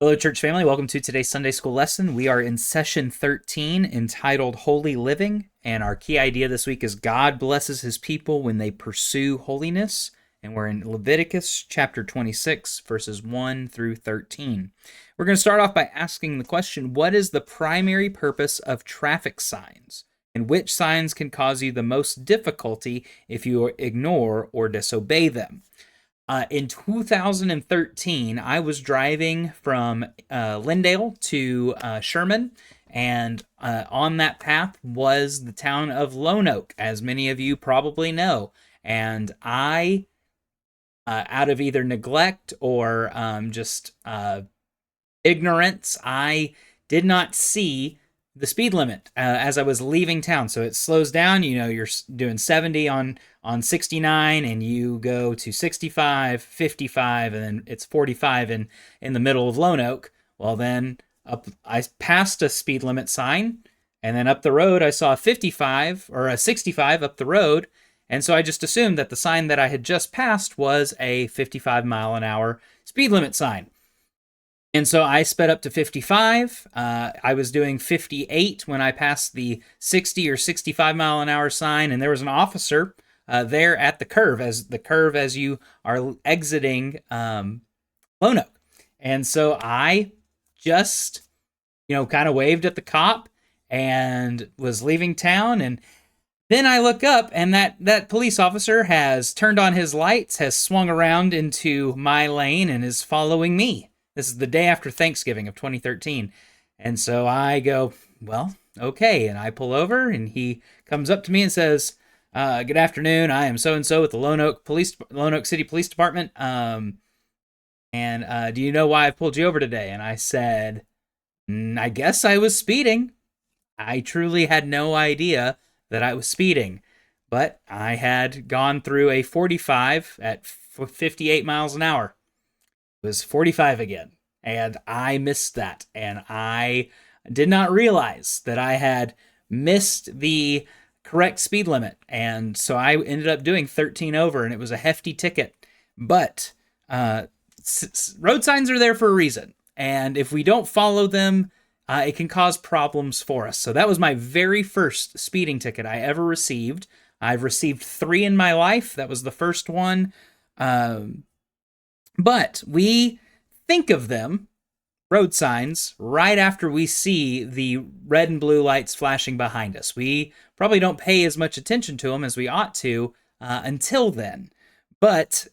Hello, church family. Welcome to today's Sunday school lesson. We are in session 13 entitled Holy Living, and our key idea this week is God blesses his people when they pursue holiness, and we're in Leviticus chapter 26, verses 1 through 13. We're going to start off by asking the question, what is the primary purpose of traffic signs, and which signs can cause you the most difficulty if you ignore or disobey them? In 2013, I was driving from Lindale to Sherman, and on that path was the town of Lone Oak, as many of you probably know. And I, out of either neglect or just ignorance, I did not see the speed limit as I was leaving town. So it slows down. You know, you're doing 70 on 69, and you go to 65, 55, and then it's 45 in the middle of Lone Oak. Well, then I passed a speed limit sign, and then up the road I saw a 55 or a 65 up the road, and so I just assumed that the sign that I had just passed was a 55 mile an hour speed limit sign. And so I sped up to 55. I was doing 58 when I passed the 60 or 65 mile an hour sign, and there was an officer there at the curve as you are exiting Lone Oak. And so I just, kind of waved at the cop and was leaving town. And then I look up, and that police officer has turned on his lights, has swung around into my lane, and is following me. This is the day after Thanksgiving of 2013. And so I go, well, okay. And I pull over, and he comes up to me and says, good afternoon. I am so-and-so with the Lone Oak City Police Department. And do you know why I pulled you over today? And I said, I guess I was speeding. I truly had no idea that I was speeding, but I had gone through a 45 at 58 miles an hour. Was 45 again, and I missed that, and I did not realize that I had missed the correct speed limit, and so I ended up doing 13 over, and it was a hefty ticket. But road signs are there for a reason, and if we don't follow them, it can cause problems for us. So that was my very first speeding ticket I ever received. I've received 3 in my life. That was the first one. But we think of them, road signs, right after we see the red and blue lights flashing behind us. We probably don't pay as much attention to them as we ought to until then. But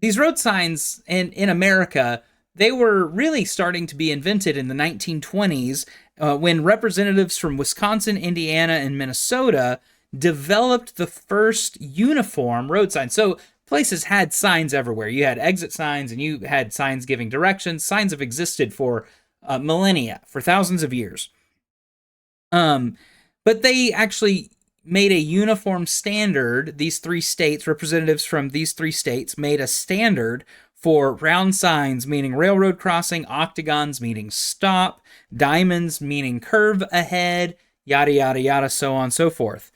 these road signs in America, they were really starting to be invented in the 1920s when representatives from Wisconsin, Indiana, and Minnesota developed the first uniform road sign. So places had signs everywhere. You had exit signs, and you had signs giving directions. Signs have existed for millennia, for thousands of years. But they actually made a uniform standard. These 3 states, representatives from these 3 states, made a standard for round signs, meaning railroad crossing, octagons, meaning stop, diamonds, meaning curve ahead, yada, yada, yada, so on and so forth.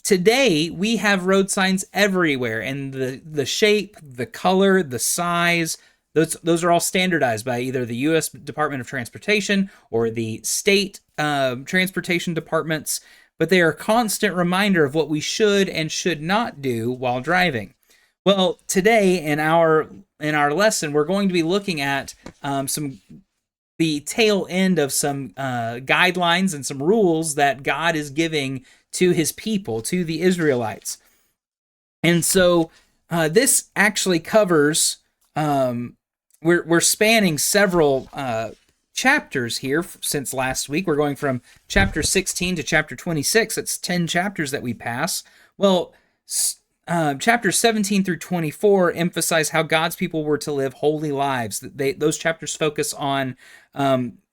Today, we have road signs everywhere, and the shape, the color, the size, those are all standardized by either the U.S. Department of Transportation or the state transportation departments, but they are a constant reminder of what we should and should not do while driving. Well, today in our lesson, we're going to be looking at the tail end of some guidelines and some rules that God is giving to his people, to the Israelites. And so this actually covers, we're spanning several chapters here since last week. We're going from chapter 16 to chapter 26. It's 10 chapters that we pass. Well, chapters 17 through 24 emphasize how God's people were to live holy lives. Those chapters focus on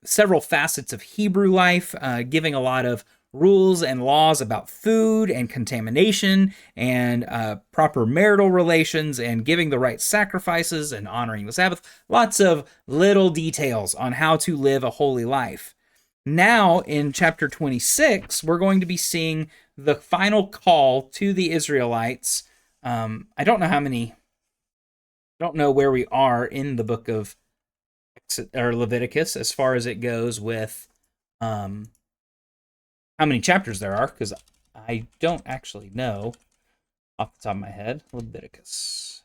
several facets of Hebrew life, giving a lot of rules and laws about food and contamination and proper marital relations and giving the right sacrifices and honoring the Sabbath. Lots of little details on how to live a holy life. Now, in chapter 26, we're going to be seeing the final call to the Israelites. I don't know where we are in the book of or Leviticus as far as it goes with um, how many chapters there are, because I don't actually know off the top of my head. Leviticus.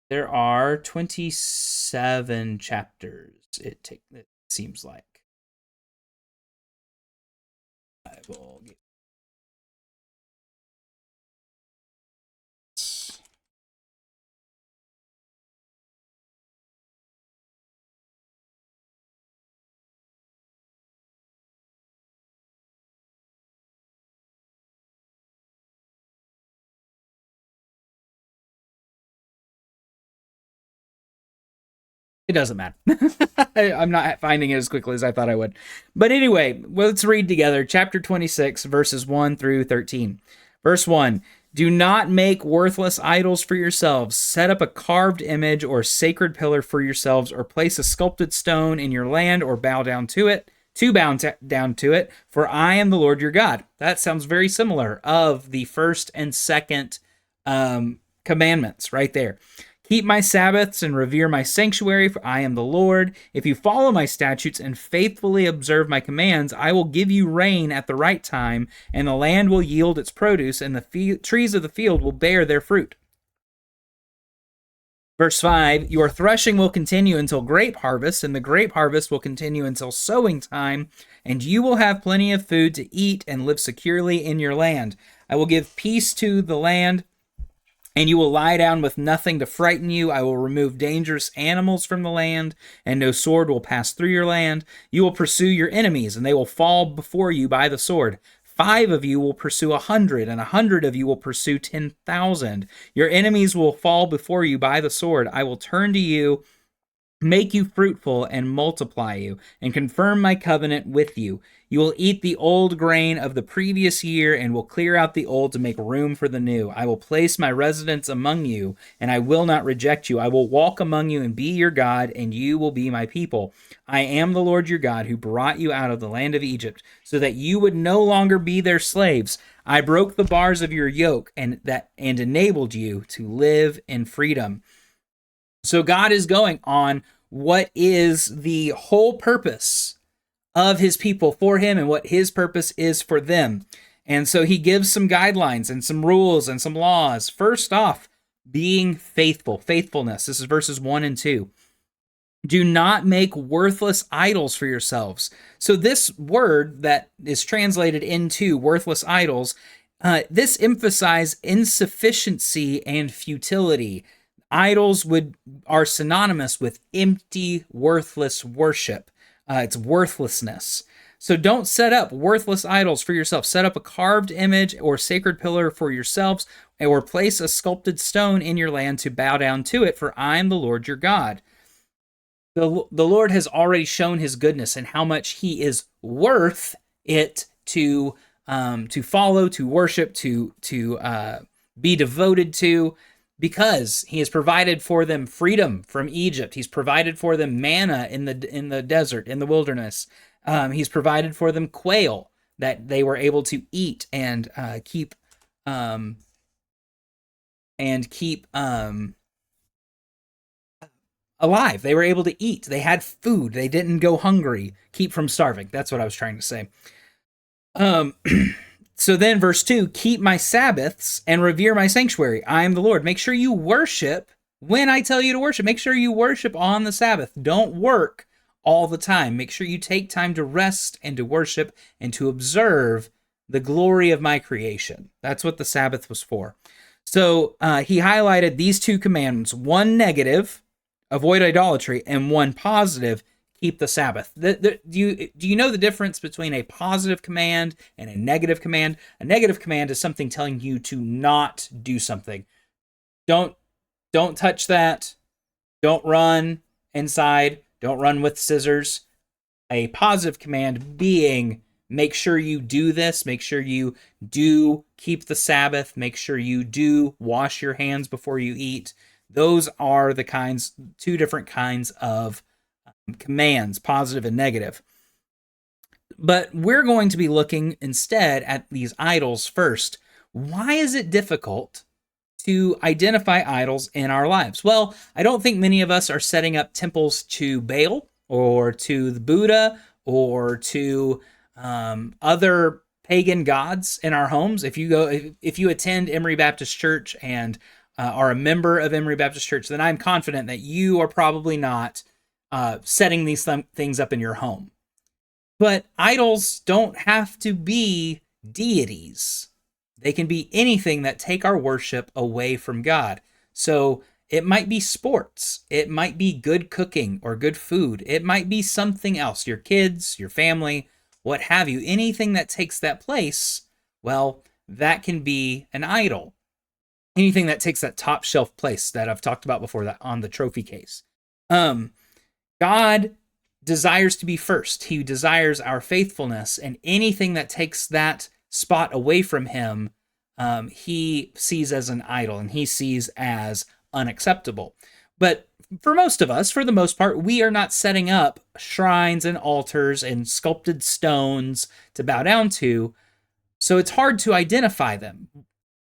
There are 27 chapters. It seems like. I will get It doesn't matter. I'm not finding it as quickly as I thought I would. But anyway, let's read together chapter 26, verses 1 through 13. Verse 1: Do not make worthless idols for yourselves. Set up a carved image or sacred pillar for yourselves, or place a sculpted stone in your land, or bow down to it. Down to it, for I am the Lord your God. That sounds very similar of the first and second commandments right there. Keep my Sabbaths and revere my sanctuary, for I am the Lord. If you follow my statutes and faithfully observe my commands, I will give you rain at the right time, and the land will yield its produce, and the trees of the field will bear their fruit. Verse 5, your threshing will continue until grape harvest, and the grape harvest will continue until sowing time, and you will have plenty of food to eat and live securely in your land. I will give peace to the land, and you will lie down with nothing to frighten you. I will remove dangerous animals from the land, and no sword will pass through your land. You will pursue your enemies, and they will fall before you by the sword. 5 of you will pursue 100, and 100 of you will pursue 10,000. Your enemies will fall before you by the sword. I will turn to you, make you fruitful, and multiply you, and confirm my covenant with you. You will eat the old grain of the previous year, and will clear out the old to make room for the new. I will place my residence among you, and I will not reject you. I will walk among you and be your God, and you will be my people. I am the Lord your God, who brought you out of the land of Egypt, so that you would no longer be their slaves. I broke the bars of your yoke and enabled you to live in freedom. So God is going on what is the whole purpose of his people for him and what his purpose is for them. And so he gives some guidelines and some rules and some laws. First off, being faithful, faithfulness. This is verses 1 and 2. Do not make worthless idols for yourselves. So this word that is translated into worthless idols, this emphasizes insufficiency and futility. Idols are synonymous with empty, worthless worship. It's worthlessness. So don't set up worthless idols for yourself. Set up a carved image or sacred pillar for yourselves, or place a sculpted stone in your land to bow down to it, for I am the Lord your God. The Lord has already shown his goodness and how much he is worth it to follow, to worship, to be devoted to, because he has provided for them freedom from Egypt. He's provided for them manna in the desert, in the wilderness. He's provided for them quail that they were able to eat and keep alive. They were able to eat. They had food. They didn't go hungry. Keep from starving. That's what I was trying to say. So then verse 2, keep my Sabbaths and revere my sanctuary. I am the Lord. Make sure you worship when I tell you to worship. Make sure you worship on the Sabbath. Don't work all the time. Make sure you take time to rest and to worship and to observe the glory of my creation. That's what the Sabbath was for. So he highlighted these 2 commandments, one negative, avoid idolatry, and one positive, keep the Sabbath. Do you know the difference between a positive command and a negative command? A negative command is something telling you to not do something. Don't touch that. Don't run inside. Don't run with scissors. A positive command being, make sure you do this. Make sure you do keep the Sabbath. Make sure you do wash your hands before you eat. Those are the 2 different kinds of commands, positive and negative. But we're going to be looking instead at these idols first. Why is it difficult to identify idols in our lives? Well, I don't think many of us are setting up temples to Baal or to the Buddha or to other pagan gods in our homes. If you attend Emory Baptist Church and are a member of Emory Baptist Church, then I'm confident that you are probably not setting these things up in your home. But idols don't have to be deities. They can be anything that take our worship away from God. So it might be sports. It might be good cooking or good food. It might be something else, your kids, your family, what have you. Anything that takes that place, well, that can be an idol. Anything that takes that top shelf place that I've talked about before, that on the trophy case. God desires to be first. He desires our faithfulness, and anything that takes that spot away from him, he sees as an idol, and he sees as unacceptable. But for most of us, for the most part, we are not setting up shrines and altars and sculpted stones to bow down to, so it's hard to identify them.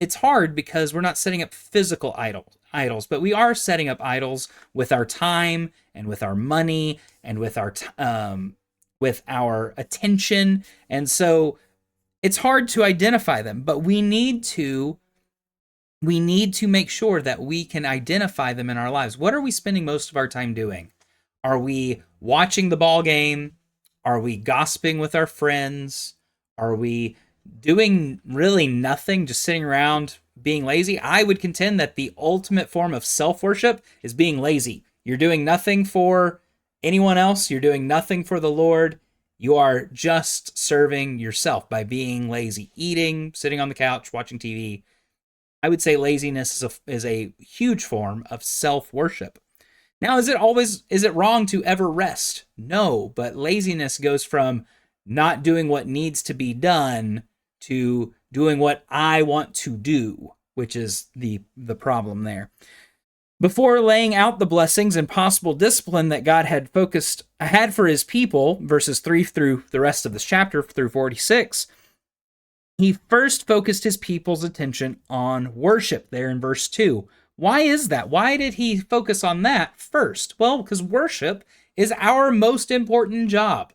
It's hard because we're not setting up physical idols, but we are setting up idols with our time and with our money and with our attention, and so it's hard to identify them. But we need to make sure that we can identify them in our lives. What are we spending most of our time doing? Are we watching the ball game? Are we gossiping with our friends? Are we doing really nothing, just sitting around being lazy? I would contend that the ultimate form of self-worship is being lazy. You're doing nothing for anyone else. You're doing nothing for the Lord. You are just serving yourself by being lazy, eating, sitting on the couch, watching TV. I would say laziness is a huge form of self-worship. Now, is it wrong to ever rest? No, but laziness goes from not doing what needs to be done to doing what I want to do, which is the problem there. Before laying out the blessings and possible discipline that God had for his people, verses 3 through the rest of this chapter, through 46, he first focused his people's attention on worship there in verse 2. Why is that? Why did he focus on that first? Well, because worship is our most important job.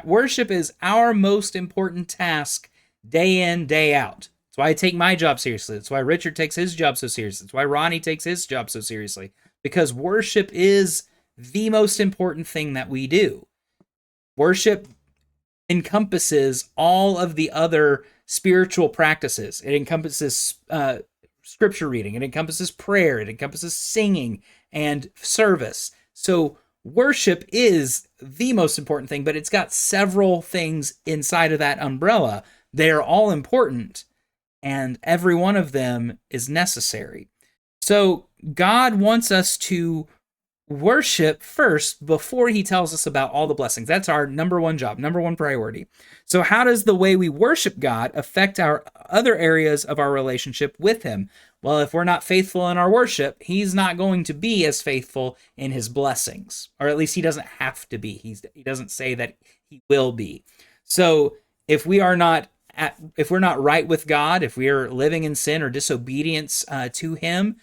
Worship is our most important task day in, day out. That's why I take my job seriously. That's why Richard takes his job so seriously. That's why Ronnie takes his job so seriously. Because worship is the most important thing that we do. Worship encompasses all of the other spiritual practices. It encompasses scripture reading. It encompasses prayer. It encompasses singing and service. So worship is the most important thing, but it's got several things inside of that umbrella. They are all important, and every one of them is necessary. So God wants us to worship first before he tells us about all the blessings. That's our number one job, number one priority. So how does the way we worship God affect our other areas of our relationship with him? Well, if we're not faithful in our worship, he's not going to be as faithful in his blessings, or at least he doesn't have to be. He doesn't say that he will be. So if we're not right with God, if we are living in sin or disobedience to him,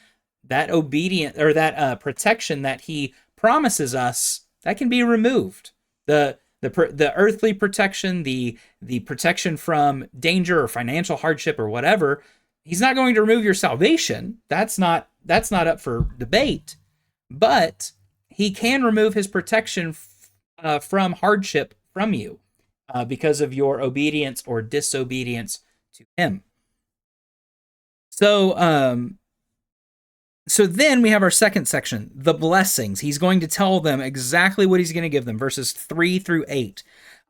that obedience or that protection that he promises us, that can be removed. The earthly protection, the protection from danger or financial hardship or whatever, he's not going to remove your salvation. That's not up for debate. But he can remove his protection from hardship from you because of your obedience or disobedience to him. So then we have our second section, the blessings. He's going to tell them exactly what he's going to give them, verses 3 through 8.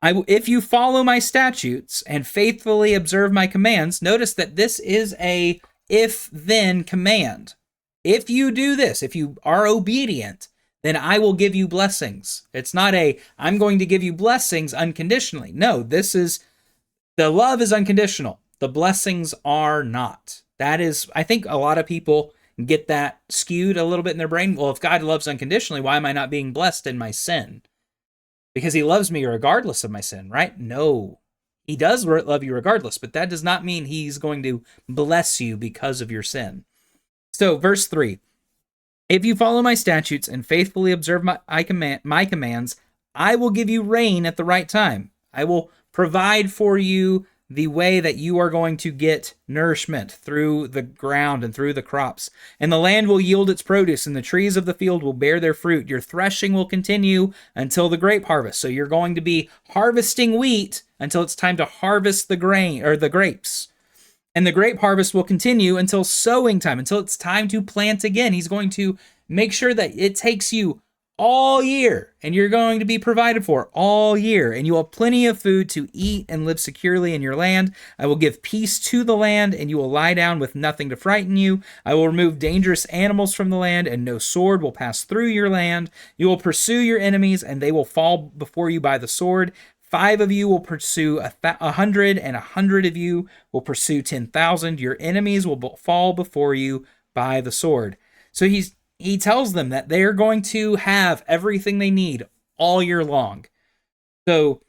If you follow my statutes and faithfully observe my commands, notice that this is a if-then command. If you do this, if you are obedient, then I will give you blessings. It's not I'm going to give you blessings unconditionally. No, the love is unconditional. The blessings are not. That is, I think a lot of people get that skewed a little bit in their brain. Well, if God loves unconditionally, why am I not being blessed in my sin? Because he loves me regardless of my sin, right? No, he does love you regardless, but that does not mean he's going to bless you because of your sin. So, verse 3, if you follow my statutes and faithfully observe my commands, I will give you rain at the right time. I will provide for you the way that you are going to get nourishment through the ground and through the crops. And the land will yield its produce, and the trees of the field will bear their fruit. Your threshing will continue until the grape harvest. So you're going to be harvesting wheat until it's time to harvest the grain or the grapes. And the grape harvest will continue until sowing time, until it's time to plant again. He's going to make sure that it takes you all year, and you're going to be provided for all year, and you will have plenty of food to eat and live securely in your land. I will give peace to the land, and you will lie down with nothing to frighten you. I will remove dangerous animals from the land, and no sword will pass through your land. You will pursue your enemies, and they will fall before you by the sword. 5 of you will pursue 100, and 100 of you will pursue 10,000. Your enemies will fall before you by the sword. So he tells them that they're going to have everything they need all year long. So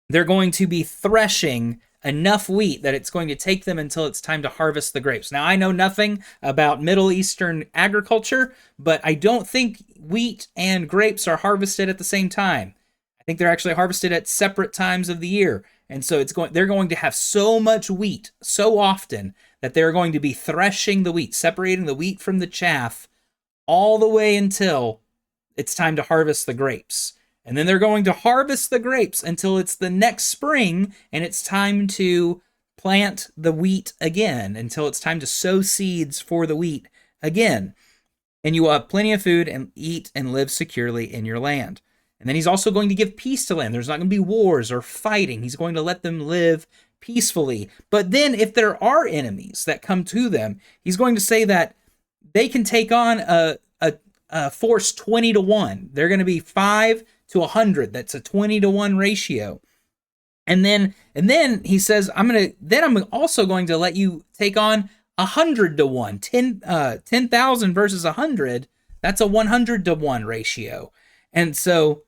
they're going to be threshing enough wheat that it's going to take them until it's time to harvest the grapes. Now, I know nothing about Middle Eastern agriculture, but I don't think wheat and grapes are harvested at the same time. I think they're actually harvested at separate times of the year. And so they're going to have so much wheat so often that they're going to be threshing the wheat, separating the wheat from the chaff all the way until it's time to harvest the grapes. And then they're going to harvest the grapes until it's the next spring and it's time to plant the wheat again, until it's time to sow seeds for the wheat again. And you will have plenty of food and eat and live securely in your land. And then he's also going to give peace to land. There's not going to be wars or fighting. He's going to let them live peacefully. But then if there are enemies that come to them, he's going to say that they can take on a force 20 to 1. They're going to be 5 to 100. That's a 20 to 1 ratio. And then he says, I'm also going to let you take on 100 to 1. 10,000 versus 100. That's a 100 to 1 ratio. And so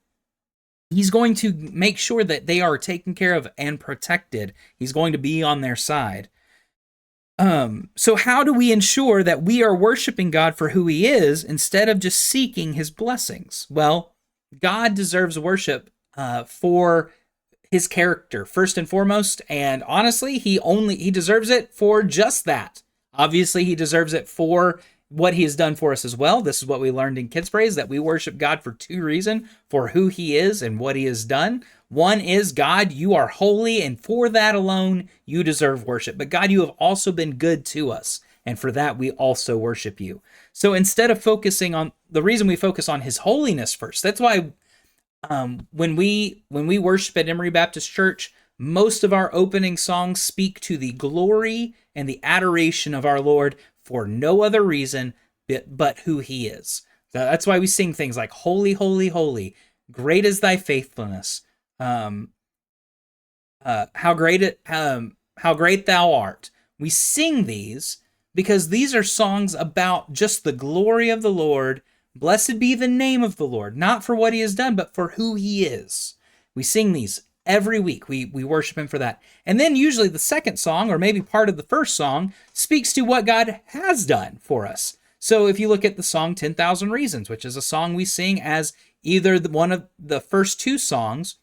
he's going to make sure that they are taken care of and protected. He's going to be on their side. So how do we ensure that we are worshiping God for who he is instead of just seeking his blessings? Well, God deserves worship for his character, first and foremost. And honestly, he deserves it for just that. Obviously, he deserves it for what he has done for us as well. This is what we learned in Kids Praise, that we worship God for 2 reasons: for who he is and what he has done. One is, God, you are holy, and for that alone, you deserve worship. But God, you have also been good to us, and for that, we also worship you. So instead of focusing on, the reason we focus on his holiness first, that's why when we worship at Emory Baptist Church, most of our opening songs speak to the glory and the adoration of our Lord for no other reason but who he is. That's why we sing things like, holy, holy, holy, great is thy faithfulness. How great thou art. We sing these because these are songs about just the glory of the Lord. Blessed be the name of the Lord, not for what he has done, but for who he is. We sing these every week. We worship him for that. And then usually the second song, or maybe part of the first song, speaks to what God has done for us. So if you look at the song 10,000 Reasons, which is a song we sing as either one of the first 2 songs,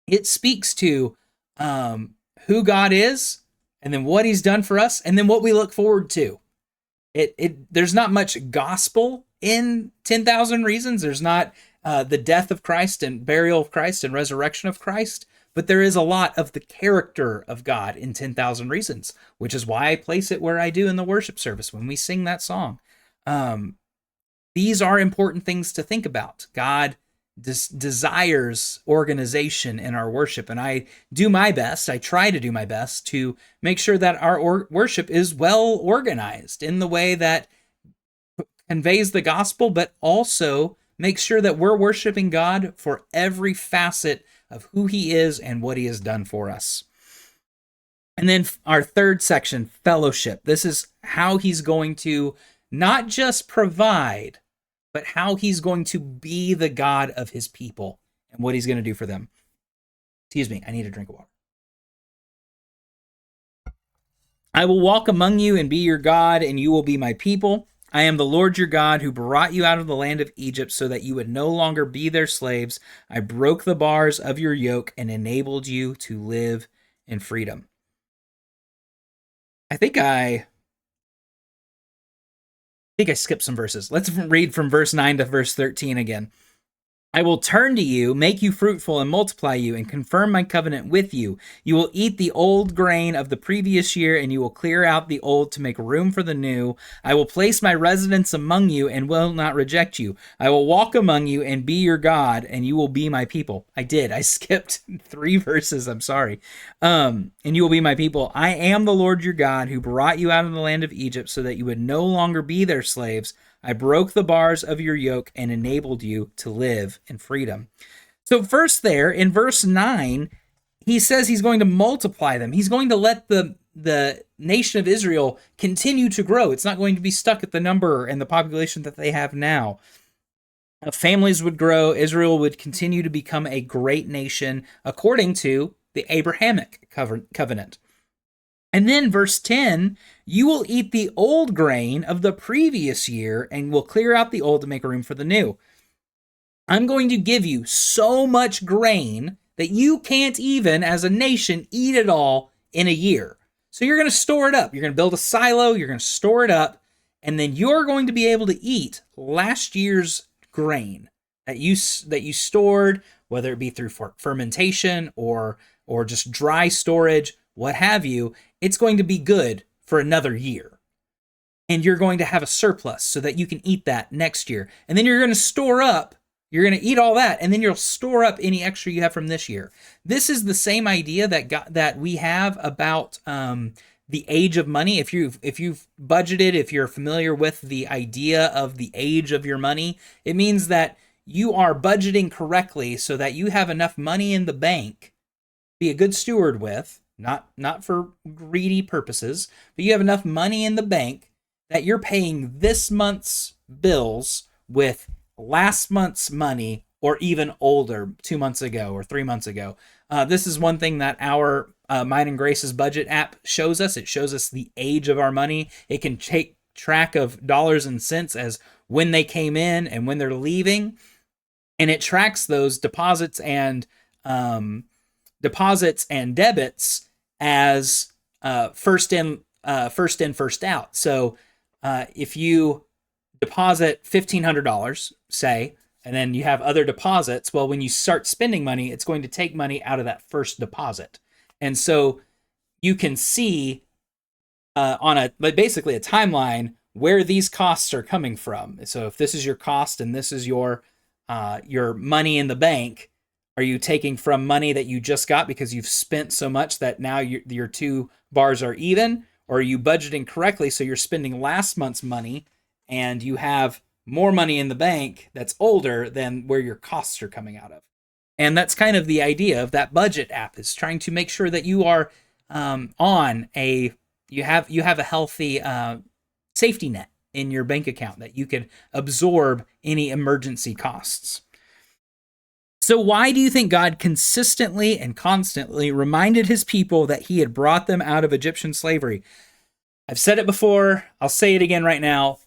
it speaks to who God is, and then what he's done for us, and then what we look forward to. There's not much gospel in 10,000 Reasons. There's not the death of Christ and burial of Christ and resurrection of Christ, but there is a lot of the character of God in 10,000 Reasons, which is why I place it where I do in the worship service when we sing that song. These are important things to think about. God desires organization in our worship, and I try to do my best to make sure that our worship is well organized in the way that conveys the gospel, but also makes sure that we're worshiping God for every facet of who he is and what he has done for us. And then our third section, fellowship. This is how he's going to not just provide, but how he's going to be the God of his people and what he's going to do for them. Excuse me, I need a drink of water. I will walk among you and be your God, and you will be my people. I am the Lord your God who brought you out of the land of Egypt so that you would no longer be their slaves. I broke the bars of your yoke and enabled you to live in freedom. I think I skipped some verses. Let's read from verse 9 to verse 13 again. I will turn to you, make you fruitful, and multiply you, and confirm my covenant with you. You will eat the old grain of the previous year, and you will clear out the old to make room for the new. I will place my residence among you, and will not reject you. I will walk among you, and be your God, and you will be my people. I skipped 3 verses. I'm sorry. And you will be my people. I am the Lord your God, who brought you out of the land of Egypt, so that you would no longer be their slaves. I broke the bars of your yoke and enabled you to live in freedom. So, first, there in verse 9, he says he's going to multiply them. He's going to let the nation of Israel continue to grow. It's not going to be stuck at the number and the population that they have now. Families would grow. Israel would continue to become a great nation according to the Abrahamic covenant. And then verse 10, you will eat the old grain of the previous year and will clear out the old to make room for the new. I'm going to give you so much grain that you can't even, as a nation, eat it all in a year. So you're going to store it up. You're going to build a silo. You're going to store it up. And then you're going to be able to eat last year's grain that you stored, whether it be through fermentation or just dry storage, what have you. It's going to be good for another year. And you're going to have a surplus so that you can eat that next year. And then you're going to store up, you're going to eat all that, and then you'll store up any extra you have from this year. This is the same idea that we have about the age of money. If you've budgeted, if you're familiar with the idea of the age of your money, it means that you are budgeting correctly so that you have enough money in the bank, be a good steward with, not for greedy purposes, but you have enough money in the bank that you're paying this month's bills with last month's money, or even older, 2 months ago or 3 months ago. This is one thing that our Mine and Grace's budget app shows us. It shows us the age of our money. It can take track of dollars and cents as when they came in and when they're leaving, and it tracks those deposits and debits as first in, first out. So if you deposit $1,500, say, and then you have other deposits, well, when you start spending money, it's going to take money out of that first deposit. And so you can see on basically a timeline where these costs are coming from. So if this is your cost and this is your money in the bank, are you taking from money that you just got because you've spent so much that now your 2 bars are even? Or are you budgeting correctly so you're spending last month's money and you have more money in the bank that's older than where your costs are coming out of? And that's kind of the idea of that budget app, is trying to make sure that you are you have a healthy safety net in your bank account that you can absorb any emergency costs. So why do you think God consistently and constantly reminded his people that he had brought them out of Egyptian slavery? I've said it before. I'll say it again right now.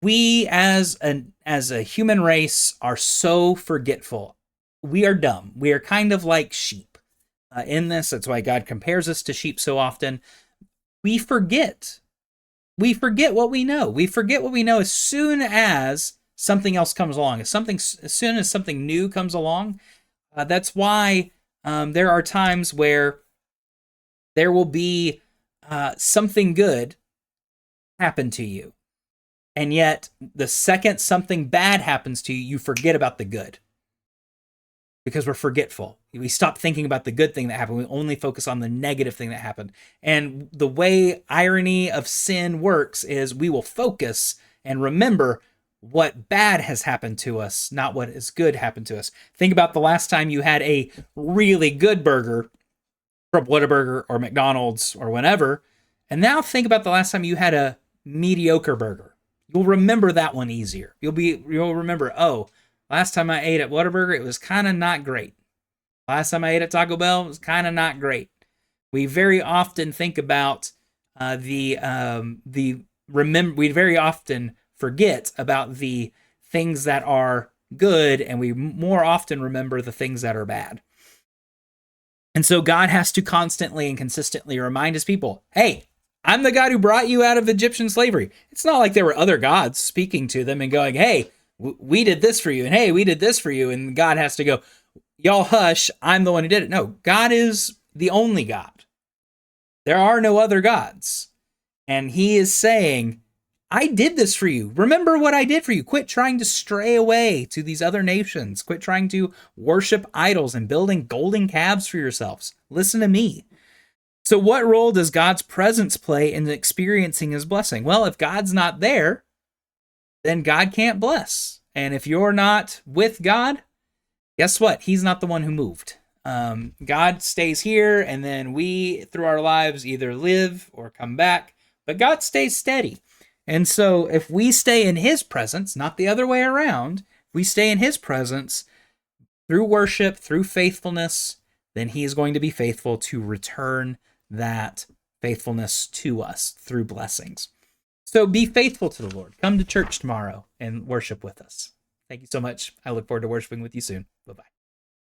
We as a human race are so forgetful. We are dumb. We are kind of like sheep in this. That's why God compares us to sheep so often. We forget. We forget what we know. We forget what we know as soon as something else comes along. As soon as something new comes along. That's why there are times where there will be something good happen to you. And yet, the second something bad happens to you, you forget about the good. Because we're forgetful. We stop thinking about the good thing that happened. We only focus on the negative thing that happened. And the way irony of sin works is we will focus and remember what bad has happened to us, not what is good happened to us. Think about the last time you had a really good burger from Whataburger or McDonald's or whatever, and now think about the last time you had a mediocre burger. You'll remember that one easier. You'll remember, oh, last time I ate at Whataburger, it was kind of not great. Last time I ate at Taco Bell, it was kind of not great. We very often think about We very often forget about the things that are good, and we more often remember the things that are bad. And so God has to constantly and consistently remind his people, hey, I'm the God who brought you out of Egyptian slavery. It's not like there were other gods speaking to them and going, hey, we did this for you, and hey, we did this for you. And God has to go, y'all hush, I'm the one who did it. No, God is the only God. There are no other gods. And he is saying, I did this for you. Remember what I did for you. Quit trying to stray away to these other nations. Quit trying to worship idols and building golden calves for yourselves. Listen to me. So what role does God's presence play in experiencing his blessing? Well, if God's not there, then God can't bless. And if you're not with God, guess what? He's not the one who moved. God stays here, and then we, through our lives, either live or come back. But God stays steady. And so if we stay in his presence, not the other way around, if we stay in his presence through worship, through faithfulness, then he is going to be faithful to return that faithfulness to us through blessings. So be faithful to the Lord. Come to church tomorrow and worship with us. Thank you so much. I look forward to worshiping with you soon.